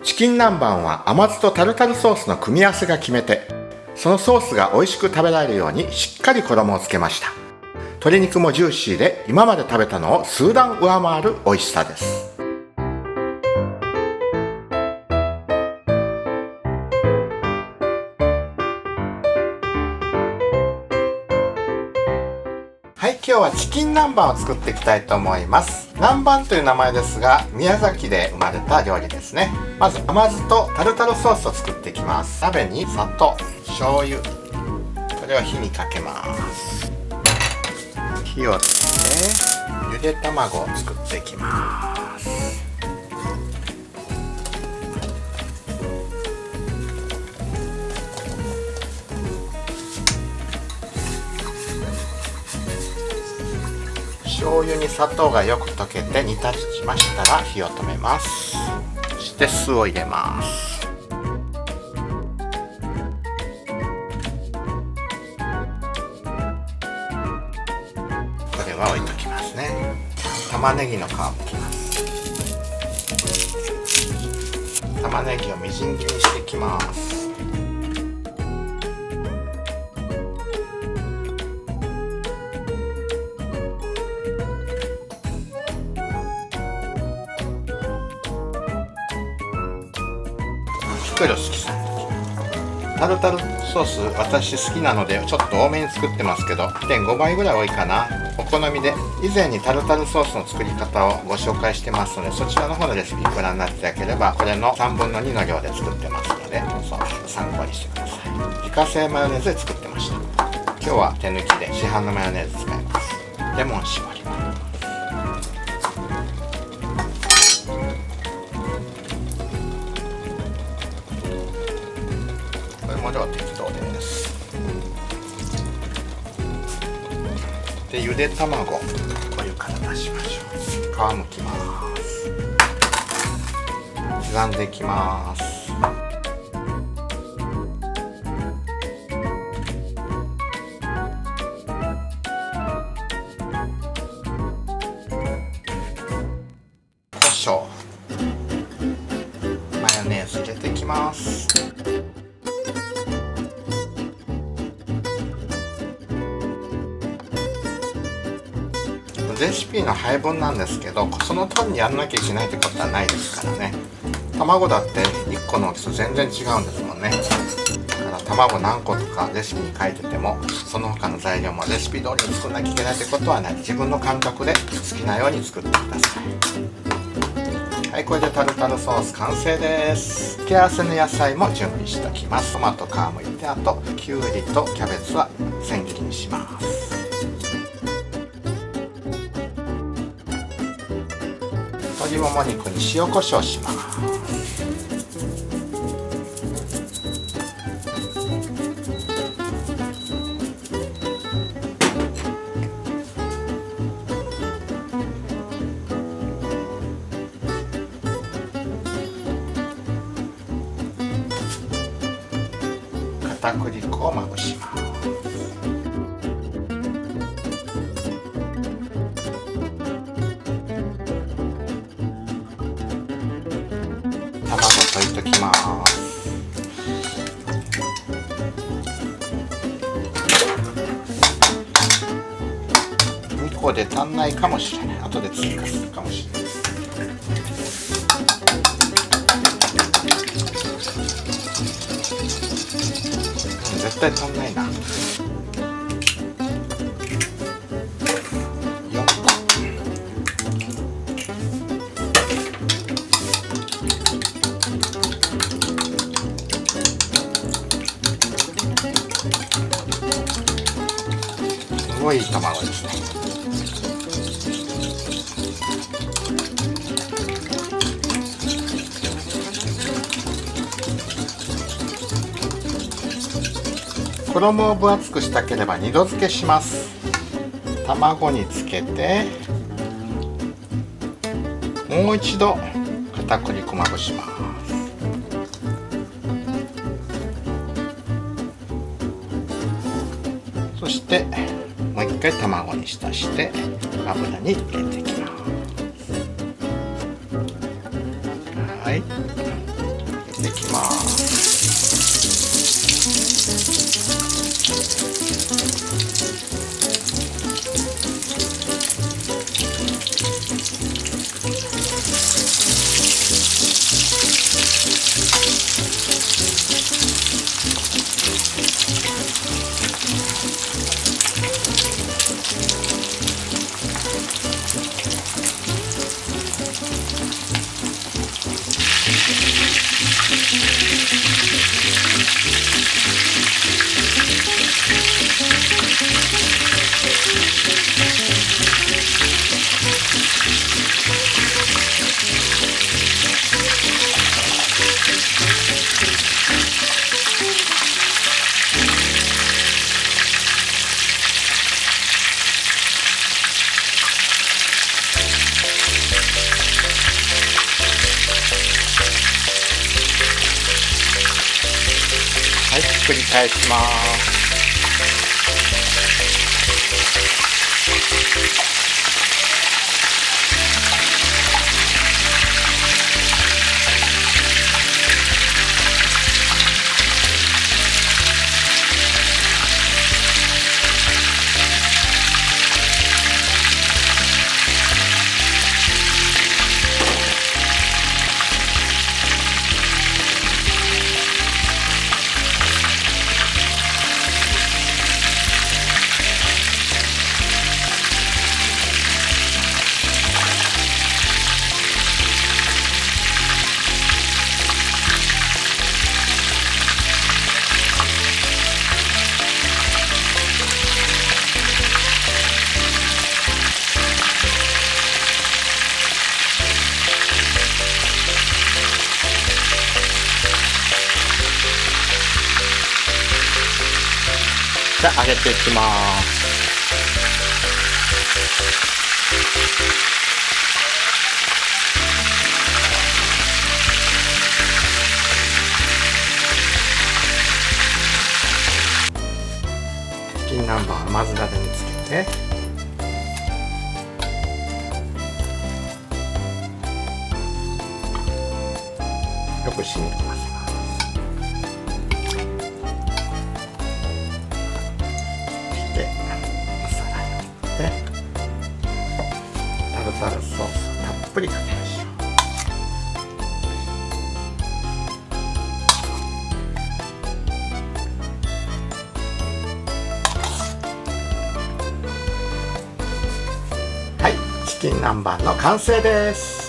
チキン南蛮は甘酢とタルタルソースの組み合わせが決め手。そのソースが美味しく食べられるようにしっかり衣をつけました。鶏肉もジューシーで今まで食べたのを数段上回る美味しさです。はい、今日はチキン南蛮を作っていきたいと思います。南蛮という名前ですが、宮崎で生まれた料理ですね。まず甘酢とタルタルソースを作っていきます。鍋に砂糖、醤油、これを火にかけます。火をつけてゆで卵を作っていきます。醤油に砂糖がよく溶けて煮立ちましたら火を止めます。そして酢を入れます。これは置いときますね。玉ねぎの皮をむきます。玉ねぎをみじん切りにしていきます。ピクルス刻んでおきます。タルタルソース私好きなのでちょっと多めに作ってますけど 1.5 倍ぐらい多いかな。お好みで。以前にタルタルソースの作り方をご紹介してますので、そちらの方のレシピご覧になっていただければ、これの3分の2の量で作ってますので、参考にしてください。自家製マヨネーズで作ってました。今日は手抜きで市販のマヨネーズ使います。レモン絞ります。これも量適当です。で、ゆで卵、お湯から出しましょう。皮むきます。刻んでいきます。胡椒、マヨネーズ入れていきます。レシピの配分なんですけど、その通りにやんなきゃいけないってことはないですからね。卵だって1個の大きさ全然違うんですもんね。だから卵何個とかレシピに書いてても、その他の材料もレシピ通りに作んなきゃいけないってことはない。自分の感覚で好きなように作ってください。はい、これでタルタルソース完成です。付け合わせの野菜も準備しておきます。トマト皮むいて、あときゅうりとキャベツは千切りにします。鶏もも肉に塩コショウします。片栗粉をまぶします。卵溶いておきます。2個で足んないかもしれない。後で追加するかもしれない。絶対足んないな。すごいいい卵ですね。衣を分厚くしたければ2度漬けします。卵につけてもう一度片栗粉まぶします。そしてもう一回卵に浸して油に入れていきます。はい、っていきますはい、ひっくり返します。じゃあ揚げていきます。チキン南蛮甘酢だれにつけて、よく染み込ませます。でお皿に入れてタルタルソースをたっぷりかけましょう。はい、チキン南蛮の完成です。